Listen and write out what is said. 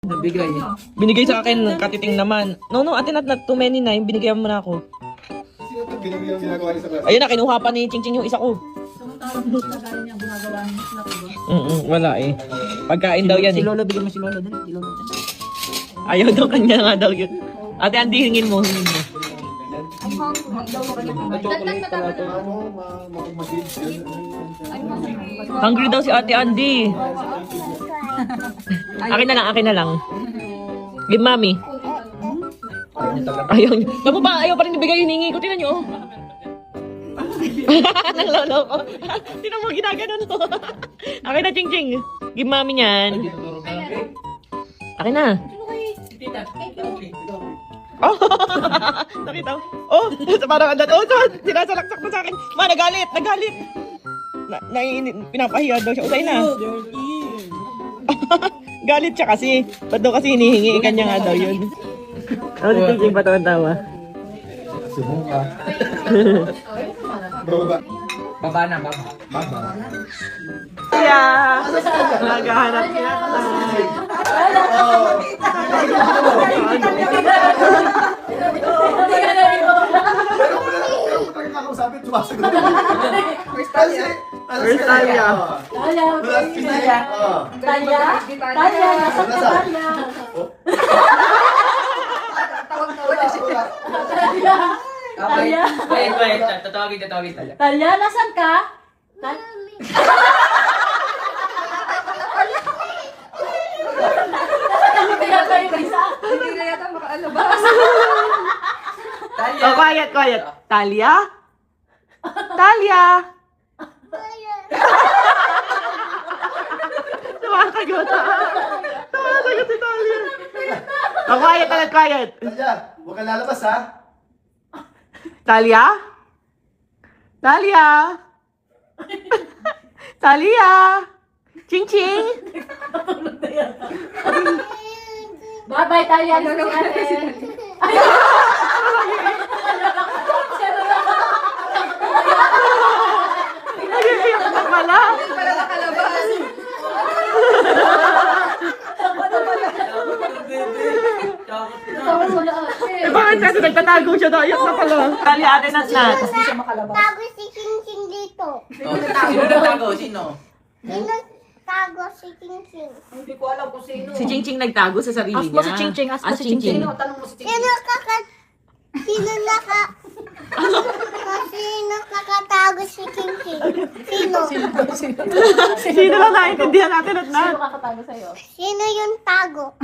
Nabigay. Binigay sa akin, katiting naman. No, ate not too many na. Yung binigyan mo na ako. Ayun na, kinuha pa ni Ching Ching yung isa ko. Wala eh. Pagkain daw yan Si eh. Lolo, bigyan mo si Lolo. Dali, si Lolo. Ayaw daw kanya nga daw yun. Ate Andy, hingin mo. Hungry daw si Ate Andy. Akin na lang. Give mommy. Ayaw niyo. Naku ba, ayaw pa rin ibigay yung hiningi ko. Tinan niyo. Nang lolo ko. Tinan mo, ginaganon ko. Akin na, Ching Ching. Give mommy niyan. Akin na. Oh! Nakita mo? Oh! Parang andan. Oh! Sinasalaksak mo sa akin. Ma, nagalit! Pinapahiya daw siya. Usay na. Galit siya kasi. Ba't daw kasi hinihingi? Kanya nga daw yun. Ano si Ching Ching pa tawa? Sumuka. Baba na, baba. Kaya! Naghahanap niya. Where's Talia? Wait. Tatawagin tayo. Talia, nasan ka? Hindi na yata makaalabas. Oh, quiet. Talia? Sumasagot si Talia. Oh, quiet. Talia, huwag kang lalabas ha. Talia? Ching Ching? Bye-bye, Talia. Si ate. Ay, na pala. Para nakalabas. Eh, bakit kasi nagtatago siya na? Iyak na pala. Talia, ate Nat. Tago si Ching Ching dito. Sino nagtago? Sino? Sino tago si Ching Ching? Hindi ko alam kung sino. Si Ching Ching nagtago sa sarili niya. Ask mo si Ching Ching. Tanong mo si Ching. Sino kakatago si Ching Ching? Sino? Sino lang naiintindihan natin at Nat? Sino kakatago sa'yo? Sino yung tago?